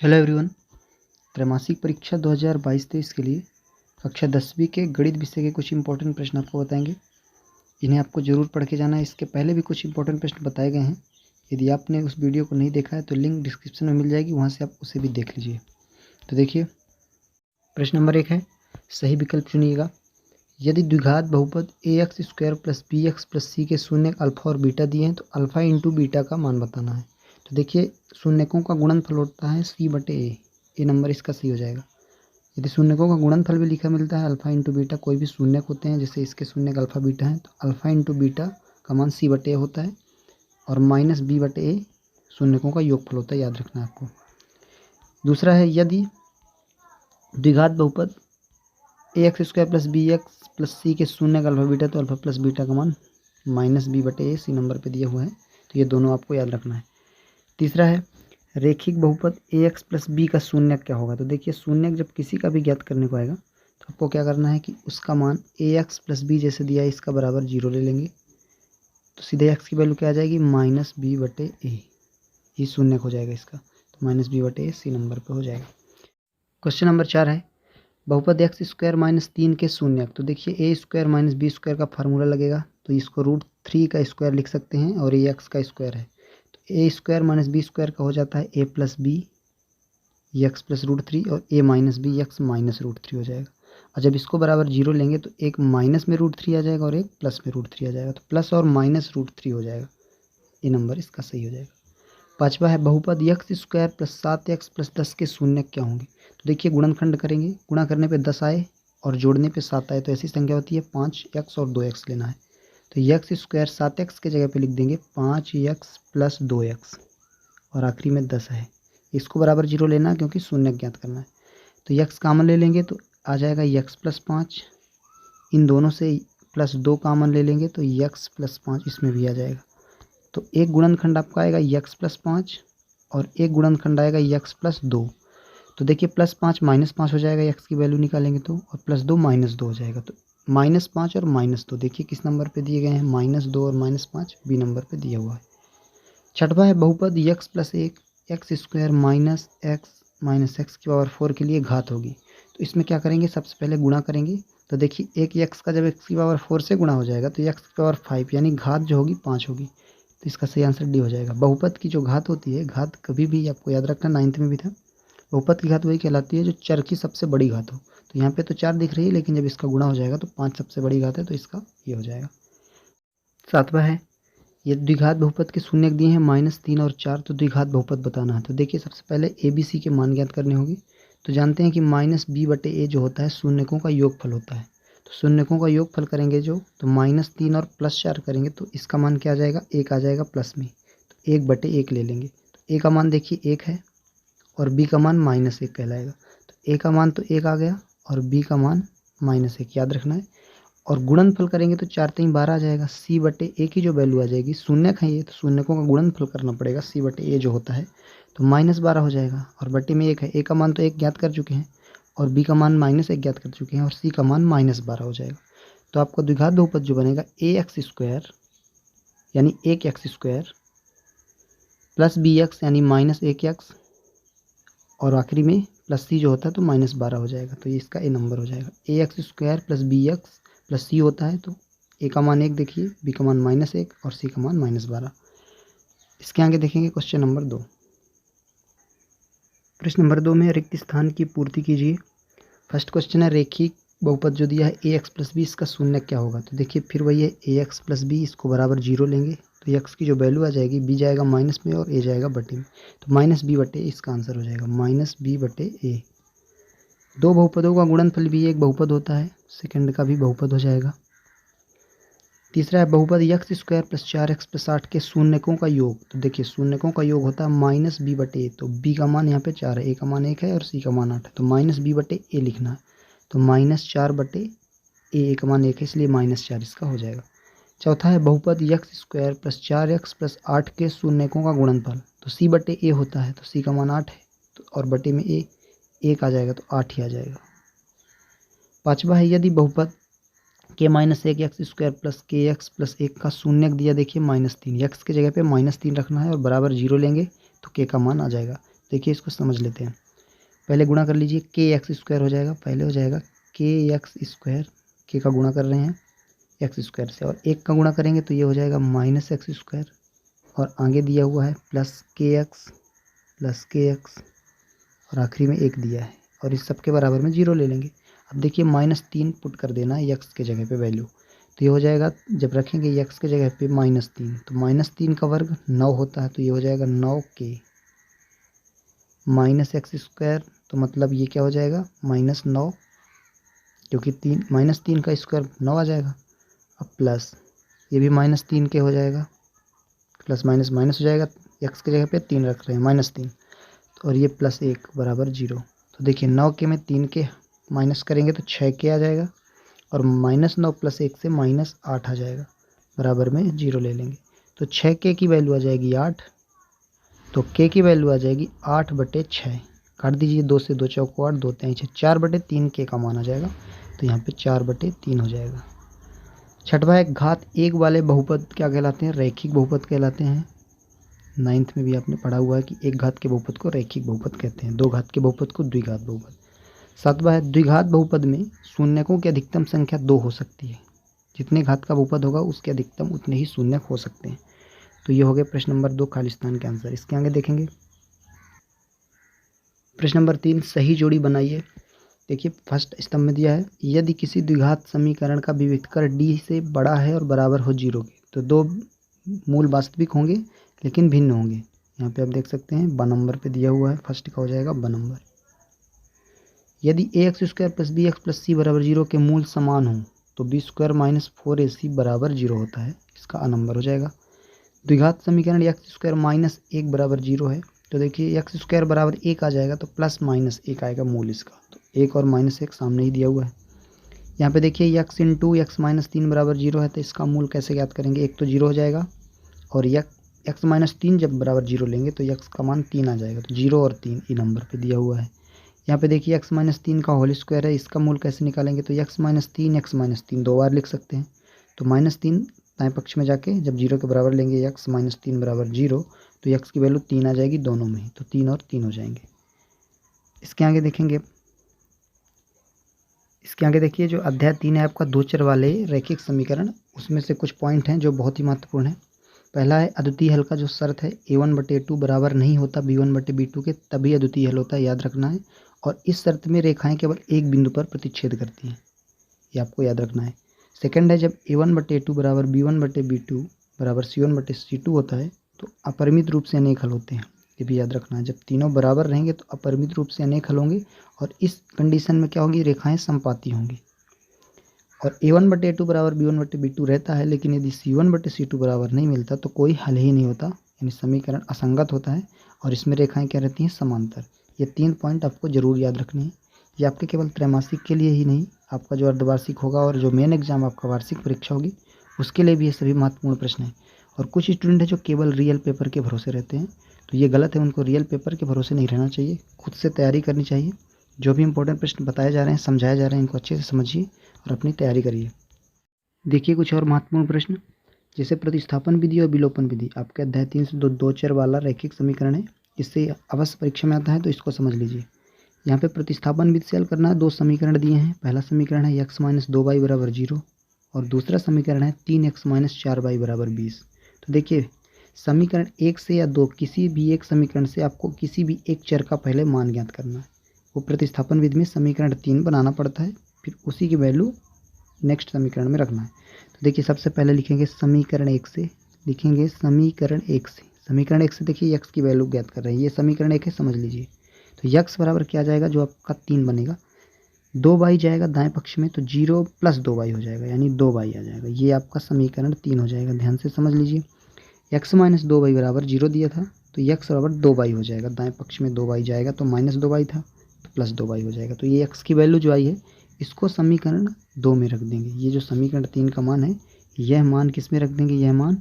Hello everyone. त्रैमासिक परीक्षा 2022-23 के लिए कक्षा 10वीं के गणित विषय के कुछ इंपॉर्टेंट प्रश्न आपको बताएंगे। इन्हें आपको ज़रूर पढ़ के जाना है। इसके पहले भी कुछ इंपॉर्टेंट प्रश्न बताए गए हैं। यदि आपने उस वीडियो को नहीं देखा है तो लिंक डिस्क्रिप्शन में मिल जाएगी, वहाँ से आप उसे भी देख लीजिए। तो देखिए, प्रश्न नंबर 1 है, सही विकल्प चुनिएगा। यदि द्विघात बहुपद ax² + bx + c के शून्यक अल्फा और बीटा दिए हैं तो अल्फा इंटू बीटा का मान बताना है। तो देखिए, शून्यकों का गुणनफल होता है c/a। ये नंबर इसका सही हो जाएगा। यदि शून्यकों का गुणनफल भी लिखा मिलता है अल्फा इंटू बीटा, कोई भी शून्यक होते हैं जैसे इसके शून्यक अल्फा बीटा हैं, तो अल्फा इंटू बीटा का मान c/a होता है और माइनस b/a शून्यकों का योगफल होता है, याद रखना है आपको। दूसरा है, यदि द्विघात बहुपद ax² + bx + c के शून्यक अल्फा बीटा, तो अल्फा प्लस बीटा का मान माइनस b/a सी नंबर पे दिया हुआ है, तो ये दोनों आपको याद रखना है। तीसरा है, रेखिक बहुपद ax + b का शून्यक क्या होगा। तो देखिए, शून्यक जब किसी का भी ज्ञात करने को आएगा तो आपको क्या करना है कि उसका मान ax + b जैसे दिया है इसका बराबर 0 ले लेंगे, तो सीधे x की वैल्यू क्या आ जाएगी, माइनस b/a। ये शून्यक हो जाएगा इसका, तो माइनस b/a सी नंबर पे हो जाएगा। क्वेश्चन नंबर 4 है, बहुपद x² - 3 के शून्यक। तो देखिए, a² - b² का फार्मूला लगेगा, तो इसको √3 का स्क्वायर लिख सकते हैं और ये x का स्क्वायर है, तो a² - b² का हो जाता है a + b x + √3 और a - b x - √3 हो जाएगा। और जब इसको बराबर 0 लेंगे तो एक माइनस में √3 आ जाएगा और एक प्लस में √3 आ जाएगा, तो प्लस और माइनस √3 हो जाएगा। ये नंबर इसका सही हो जाएगा। पांचवा है, बहुपद x² + 7x + 10 के शून्यक क्या होंगे। तो देखिए, गुणनखंड करेंगे, गुणा करने पे 10 आए और जोड़ने पे 7 आए, तो ऐसी संख्या होती है 5x और 2x लेना है। तो x² 7x के जगह पे लिख देंगे 5x + 2x और आखिरी में 10 है। इसको बराबर 0 लेना है क्योंकि शून्यक ज्ञात करना है, तो x कॉमन ले लेंगे तो आ जाएगा x + 5। इन दोनों से +2 कॉमन ले लेंगे तो x + 5 इसमें भी आ जाएगा। तो एक गुणनखंड आपका आएगा x + 5 और एक गुणनखंड आएगा x + 2। तो देखिए, +5 -5 हो जाएगा, x की वैल्यू निकालेंगे तो, और +2 -2 हो जाएगा, तो -5 और -2 देखिए किस नंबर पे दिए गए हैं, -2 और -5 बी नंबर पे दिया हुआ है। छठवा है, बहुपद x + 1 x² - x की पावर 4 के लिए घात होगी। तो इसमें क्या करेंगे, सबसे पहले गुणा करेंगे। तो देखिए, एक x का जब x की पावर 4 से गुणा हो जाएगा तो x की पावर 5 यानी घात जो होगी 5 होगी, तो इसका सही आंसर डी हो जाएगा। बहुपद की जो घात होती है, घात कभी भी आपको याद रखना, 9th में भी था, बहुपद की घात वही कहलाती है जो चर की सबसे बड़ी घात हो। तो यहाँ पे तो 4 दिख रही है, लेकिन जब इसका गुणा हो जाएगा तो 5 सबसे बड़ी घात है, तो इसका ये हो जाएगा। सातवां है, ये द्विघात बहुपद के शून्यक दिए हैं -3 और 4, तो द्विघात बहुपद बताना है। तो देखिए, सबसे पहले ABC के मान ज्ञात करने होंगे। तो जानते हैं कि -b/a जो होता है शून्यकों का योगफल होता है, तो शून्यकों का योगफल करेंगे जो, तो -3 और +4 करेंगे तो इसका मान क्या आ जाएगा, 1 आ जाएगा प्लस में, तो 1/1 ले लेंगे। तो a का मान देखिए 1 है और b का मान -1 कहलाएगा, तो a का मान तो 1 आ गया और b का मान -1 याद रखना है। और गुणनफल करेंगे तो 4 3 12 आ जाएगा, c/a की जो वैल्यू आ जाएगी, शून्यक है ये तो शून्यकों का गुणनफल करना पड़ेगा, c/a जो होता है तो -12 हो जाएगा, और बट्टे में 1 है, a का मान तो 1 ज्ञात कर चुके हैं और b का मान -1 ज्ञात कर चुके हैं और c का मान -12 हो जाएगा। तो आपका द्विघात बहुपद जो बनेगा ax² यानी 1x² + bx यानी -1x और आखिरी में प्लस c जो होता है तो -12 हो जाएगा, तो ये इसका ए नंबर हो जाएगा। ax² + bx + c होता है तो a का मान 1 देखिए, b का मान -1 और c का मान -12। इसके आगे देखेंगे क्वेश्चन नंबर 2। प्रश्न नंबर 2 में रिक्त स्थान की पूर्ति कीजिए। फर्स्ट क्वेश्चन है, रेखिक बहुपद जो दिया है ax + b, इसका शून्यक क्या होगा। तो देखिए, फिर वही है ax + b, इसको बराबर 0 लेंगे तो x की जो वैल्यू आ जाएगी, b जाएगा माइनस में और a जाएगा बटे में, तो -b/a इसका आंसर हो जाएगा, -b/a। दो बहुपदों का गुणनफल भी एक बहुपद होता है, सेकंड का भी बहुपद हो जाएगा। तीसरा है, बहुपद x² + 4x + 8 के शून्यकों का योग। तो देखिए, शून्यकों का योग होता है -b/a, तो b का मान यहाँ पे 4 है, a का मान 1 है और c का मान 8 है, तो -b/a लिखना है, तो -4/a, a का मान 1 है इसलिए -4 इसका हो जाएगा। चौथा है, बहुपद x² + 4x + 8 के शून्यकों का गुणनफल। तो c/a होता है, तो c का मान 8 है, तो और बटे में a 1 आ जाएगा तो 8 ही आ जाएगा। पांचवा है, यदि बहुपद k - 1 x² + kx + 1 का शून्यक दिया, देखिए -3, x की जगह पे -3 रखना है और बराबर 0 लेंगे तो k का मान आ जाएगा, देखिए इसको समझ लेते हैं। पहले गुणा कर लीजिए, के एक्स स्क्वायर हो जाएगा, पहले हो जाएगा के एक्स स्क्वायर, के का गुणा कर रहे हैं एक्स स्क्वायर से, और एक का गुणा करेंगे तो ये हो जाएगा माइनस एक्स स्क्वायर, और आगे दिया हुआ है प्लस के एक्स और आखिरी में एक दिया है, और इस सब के बराबर में 0 ले लेंगे। अब देखिए -3 पुट कर देना है एक्स के जगह पे वैल्यू, तो ये हो जाएगा, जब रखेंगे एक्स के जगह पे -3, तो -3 का वर्ग 9 होता है, तो ये हो जाएगा 9 के माइनस एक्स स्क्वायर, तो मतलब ये क्या हो जाएगा -9, क्योंकि -3 का स्क्वायर 9 आ जाएगा। अब प्लस ये भी -3 के हो जाएगा, प्लस माइनस माइनस हो जाएगा, एक्स की जगह पे 3 रख रहे हैं -3, और ये +1 बराबर 0। तो देखिए 9 के में 3 के माइनस करेंगे तो 6 के आ जाएगा, और -9 + 1 से -8 आ जाएगा, बराबर में 0 ले लेंगे। तो 6 के की वैल्यू आ जाएगी 8, तो के की वैल्यू आ जाएगी 8/6। काट दीजिए, 2 से 2 चौको 8, 2 3 6, 4/3 के का मान आ जाएगा, तो यहाँ पे 4/3 हो जाएगा। छठवां है, घात 1 वाले बहुपद क्या कहलाते हैं? रैखिक बहुपद कहलाते हैं। 9th में भी आपने पढ़ा हुआ है कि एक घात के बहुपद को रैखिक बहुपद कहते हैं, 2 घात के बहुपद को द्विघात बहुपद। 7वां है, द्विघात बहुपद में शून्यकों की अधिकतम संख्या 2 हो सकती है। जितने घात का बहुपद होगा उसके अधिकतम उतने ही शून्यक हो सकते हैं। तो ये हो गया प्रश्न नंबर 2 खालिस्तान के आंसर। इसके आगे देखेंगे प्रश्न नंबर 3, सही जोड़ी बनाइए। देखिए फर्स्ट स्तंभ में दिया है, यदि किसी द्विघात समीकरण का विविधकर d से बड़ा है और बराबर हो 0 के, तो 2 मूल वास्तविक होंगे लेकिन भिन्न होंगे। यहाँ पे आप देख सकते हैं ब नंबर पे दिया हुआ है, फर्स्ट का हो जाएगा ब नंबर। यदि ax² + bx + c बराबर 0 के मूल समान हों तो b² - 4ac बराबर 0 होता है, इसका अ नंबर हो जाएगा। द्विघात समीकरण x² - 1 बराबर 0 है, तो देखिए x² बराबर 1 आ जाएगा, तो +-1 आएगा मूल इसका, तो 1 और -1 सामने ही दिया हुआ है। यहाँ पे देखिए x × x - 3 बराबर 0 है, तो इसका मूल कैसे ज्ञात करेंगे? एक तो 0 हो जाएगा, और x - 3 जब बराबर 0 लेंगे तो x का मान 3 आ जाएगा, तो 0 और 3 ई नंबर पे दिया हुआ है। यहाँ पे देखिए x - 3 का होल स्क्वायर है, इसका मूल कैसे निकालेंगे? तो x - 3 दो बार लिख सकते हैं, तो -3 दाएं पक्ष में जाके जब 0 के बराबर लेंगे x - 3 बराबर 0, तो x की वैल्यू 3 आ जाएगी दोनों में ही, तो 3 और 3 हो जाएंगे। इसके आगे देखेंगे, इसके आगे देखिए जो अध्याय 3 है आपका, 2 चर वाले रैखिक समीकरण, उसमें से कुछ पॉइंट हैं जो बहुत ही महत्वपूर्ण है। पहला है, अद्वितीय हल का जो शर्त है a1/2 बराबर नहीं होता b1/b2 के, तभी अद्वितीय हल होता है, याद रखना है। और इस शर्त में रेखाएं केवल एक बिंदु पर प्रतिच्छेद करती हैं, ये आपको याद रखना है। सेकंड है, जब a1/2 बराबर b1/b2 बराबर c1/c2 होता है तो अपरिमित रूप से अनेक हल होते हैं, ये भी याद रखना है। जब तीनों बराबर रहेंगे तो अपरिमित रूप से अनेक हल होंगे, और इस कंडीशन में क्या होगी? रेखाएं समपाती होंगी। और a1/2 बराबर b1/b2 रहता है, लेकिन यदि c1/c2 बराबर नहीं मिलता तो कोई हल ही नहीं होता, यानी समीकरण असंगत होता है, और इसमें रेखाएं क्या रहती हैं? समांतर। ये 3 पॉइंट आपको जरूर याद रखने हैं। ये आपके केवल त्रैमासिक के लिए ही नहीं, आपका जो अर्धवार्षिक होगा और जो मेन एग्जाम आपका वार्षिक परीक्षा होगी उसके लिए भी ये सभी महत्वपूर्ण प्रश्न हैं। और कुछ स्टूडेंट हैं जो केवल रियल पेपर के भरोसे रहते हैं, तो ये गलत है, उनको रियल पेपर के भरोसे नहीं रहना चाहिए, खुद से तैयारी करनी चाहिए। जो भी इंपॉर्टेंट प्रश्न बताए जा रहे हैं, समझाए जा रहे हैं, इनको अच्छे से समझिए और अपनी तैयारी करिए। देखिए कुछ और महत्वपूर्ण प्रश्न, जैसे प्रतिस्थापन विधि और विलोपन विधि, आपके अध्याय 3 से 2 चर वाला रैखिक समीकरण है, इससे अवश्य परीक्षा में आता है, तो इसको समझ लीजिए। यहाँ पे प्रतिस्थापन विधि से हल करना है। 2 समीकरण दिए हैं, पहला समीकरण है x - 2y बराबर 0, और दूसरा समीकरण है 3x - 4y बराबर 20। तो देखिए समीकरण 1 से या 2 किसी भी एक समीकरण से आपको किसी भी एक चर का पहले मान ज्ञात करना है। वो प्रतिस्थापन विधि में समीकरण 3 बनाना पड़ता है, फिर उसी की वैल्यू नेक्स्ट समीकरण में रखना है। तो देखिए सबसे पहले लिखेंगे समीकरण 1 से, लिखेंगे समीकरण 1 से, समीकरण 1 से देखिए x की वैल्यू ज्ञात कर रहे हैं, ये समीकरण 1 है, समझ लीजिए। तो x बराबर क्या जाएगा? जो आपका 3 बनेगा, 2y जाएगा दाएं पक्ष में, तो 0 + 2y हो जाएगा, यानी 2y आ जाएगा, ये आपका समीकरण 3 हो जाएगा। ध्यान से समझ लीजिए, x - 2y बराबर 0 दिया था, तो x बराबर 2y हो जाएगा, दाएं पक्ष में 2y जाएगा, तो -2y था, तो +2y हो जाएगा। तो ये x की वैल्यू जो आई है इसको समीकरण 2 में रख देंगे। ये जो समीकरण 3 का मान है, यह मान किस में रख देंगे? यह मान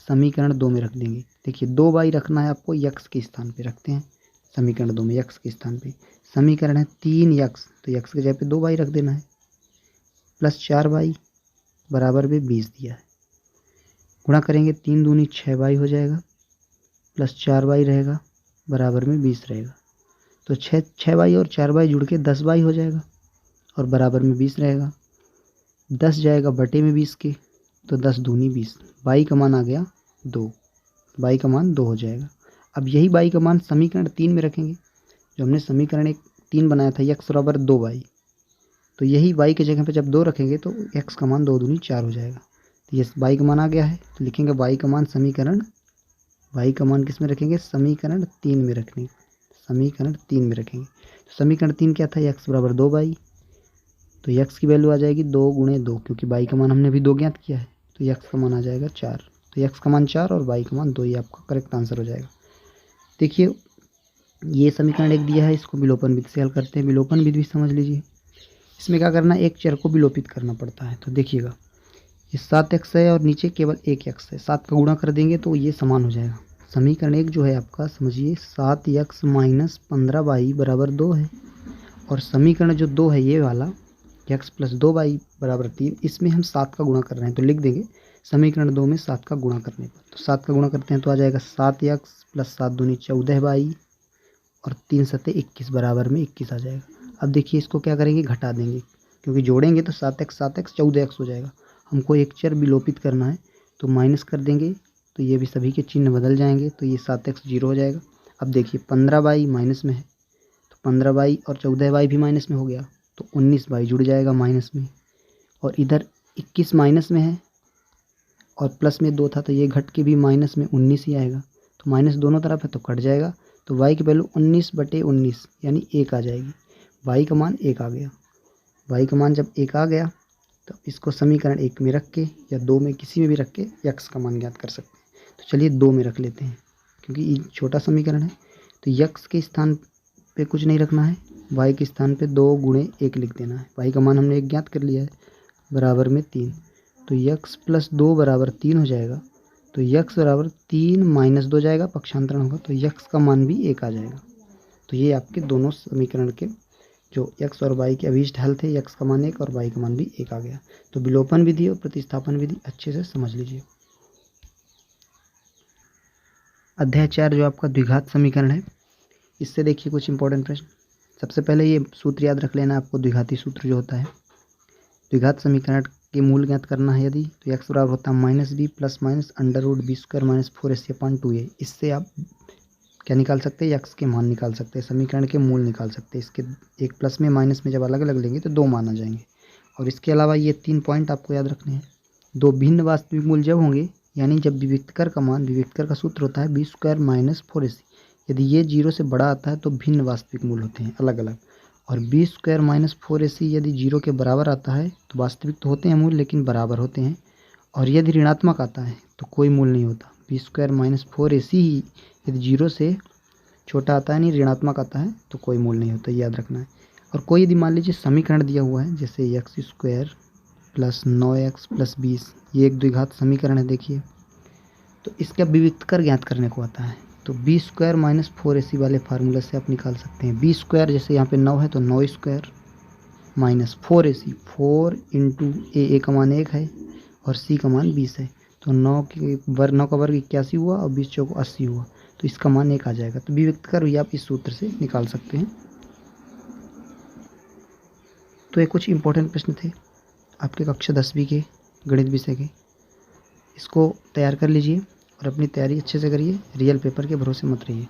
समीकरण 2 में रख देंगे। देखिए 2y रखना है आपको, x के स्थान पे रखते हैं, समीकरण 2 में x के स्थान पे। समीकरण है 3x, तो x की जगह पे 2y रख देना है, +4y बराबर में 20 दिया है। गुणा करेंगे 3 दूनी 6y हो जाएगा, +4y रहेगा बराबर में 20 रहेगा। तो 6 और 4 जुड़ के 10 हो जाएगा और बराबर में 20 रहेगा। 10 जाएगा बटे में 20 के, तो 10 दूनी 20। बाई का मान आ गया 2, बाई का मान 2 हो जाएगा। अब यही बाई का मान समीकरण 3 में रखेंगे। जो हमने समीकरण 3 बनाया था x बराबर 2y, तो यही y की जगह पे जब 2 रखेंगे तो x का मान 2 दूनी 4 हो जाएगा। तो ये y का मान आ गया है, तो लिखेंगे y का मान समीकरण, y का मान किस में रखेंगे, समीकरण 3 में रखेंगे, समीकरण 3 में रखेंगे। तो समीकरण 3 क्या था, x बराबर 2y, तो x की वैल्यू आ जाएगी 2 गुणे 2, क्योंकि y का मान हमने अभी 2 ज्ञात किया है, तो x का मान आ जाएगा 4। तो x का मान 4 और y का मान 2, ये आपका करेक्ट आंसर हो जाएगा। देखिए ये समीकरण 1 दिया है, इसको विलोपन विधि से हल करते हैं। विलोपन विधि समझ लीजिए, इसमें क्या करना है, एक चर को विलोपित करना पड़ता है। तो देखिएगा ये 7x है और नीचे केवल 1x है, 7 का गुणा कर देंगे तो ये समान हो जाएगा। समीकरण 1 जो है आपका, समझिए 7x माइनस 15y बराबर 2 है, और समीकरण जो 2 है ये वाला x प्लस 2y बराबर 3, इसमें हम 7 का गुणा कर रहे हैं, तो लिख देंगे समीकरण 2 में 7 का गुणा करने पर। तो 7 का गुणा करते हैं तो आ जाएगा 7x प्लस 7 दूनी 14y और 3 सत्ते 21 बराबर में 21 आ जाएगा। अब देखिए इसको क्या करेंगे, घटा देंगे, क्योंकि जोड़ेंगे तो 7x 14x हो जाएगा। हमको एक चर विलोपित करना है तो माइनस कर देंगे, तो ये भी सभी के चिन्ह बदल जाएंगे, तो ये 7x 0 हो जाएगा। अब देखिए 15y माइनस में है, तो 15y और 14y भी माइनस में हो गया, तो 19y जुड़ जाएगा माइनस में, और इधर 21 माइनस में है और प्लस में 2 था, तो ये घट के भी माइनस में 19 ही आएगा। तो माइनस दोनों तरफ है तो कट जाएगा, तो y की वैल्यू 19/19 यानी 1 आ जाएगी। y का मान 1 आ गया। y का मान जब 1 आ गया तो इसको समीकरण 1 में रख के या 2 में किसी में भी रख के x का मान ज्ञात कर सकते हैं। तो चलिए 2 में रख लेते हैं, क्योंकि ये छोटा समीकरण है। तो x के स्थान पे कुछ नहीं रखना है, y के स्थान पे 2 गुणे 1 लिख देना है। y का मान हमने 1 ज्ञात कर लिया है, बराबर में 3, तो x प्लस 2 बराबर 3 हो जाएगा। तो x बराबर 3 माइनस 2 जाएगा, पक्षांतरण होगा, तो x का मान भी 1 आ जाएगा। तो ये आपके दोनों समीकरण के जो x और y के अभीष्ट हल थे, x का मान 1 और y का मान भी 1 आ गया। तो विलोपन विधि और प्रतिस्थापन विधि अच्छे से समझ लीजिए। अध्याय 4 जो आपका द्विघात समीकरण है, इससे देखिए कुछ इंपॉर्टेंट प्रश्न। सबसे पहले ये सूत्र याद रख लेना आपको, द्विघाती सूत्र जो होता है, द्विघात समीकरण के मूल ज्ञात करना है यदि, तो x बराबर होता है -b plus minus √b² minus 4ac/2a। इससे आप क्या निकाल सकते हैं, x के मान निकाल सकते हैं, समीकरण के मूल निकाल सकते हैं। इसके एक प्लस में माइनस में जब अलग अलग लेंगे तो 2 मान आ जाएंगे। और इसके अलावा ये 3 पॉइंट आपको याद रखने हैं। 2 भिन्न वास्तविक मूल जब होंगे, यानी जब विविक्तकर का मान, विविक्तकर का सूत्र होता है b² माइनस 4ac, यदि ये 0 से बड़ा आता है तो भिन्न वास्तविक मूल होते हैं, अलग अलग। और b² माइनस 4ac यदि 0 के बराबर आता है तो वास्तविक तो होते हैं मूल, लेकिन बराबर होते हैं। और यदि ऋणात्मक आता है तो कोई मूल नहीं होता। b² माइनस 4ac ही यदि 0 से छोटा आता है, नहीं ऋणात्मक आता है, तो कोई मूल नहीं होता, याद रखना है। और कोई यदि मान लीजिए समीकरण दिया हुआ है, जैसे x² प्लस 9x प्लस 20, ये एक द्विघात समीकरण है देखिए, तो इसका विविक्तकर ज्ञात करने को आता है। तो b² माइनस 4ac वाले फार्मूला से आप निकाल सकते हैं। b² जैसे यहाँ पे 9 है तो 9² माइनस 4ac, 4 इंटू a का मान 1 है और c का मान 20 है, तो 9 का वर्ग 81 हुआ और 20 चौको 80 हुआ, तो इसका मान 1 आ जाएगा। तो विविक्तकर भी आप इस सूत्र से निकाल सकते हैं। तो ये कुछ इंपॉर्टेंट प्रश्न थे आपके कक्षा 10वीं के गणित विषय के। इसको तैयार कर लीजिए और अपनी तैयारी अच्छे से करिए, रियल पेपर के भरोसे मत रहिए।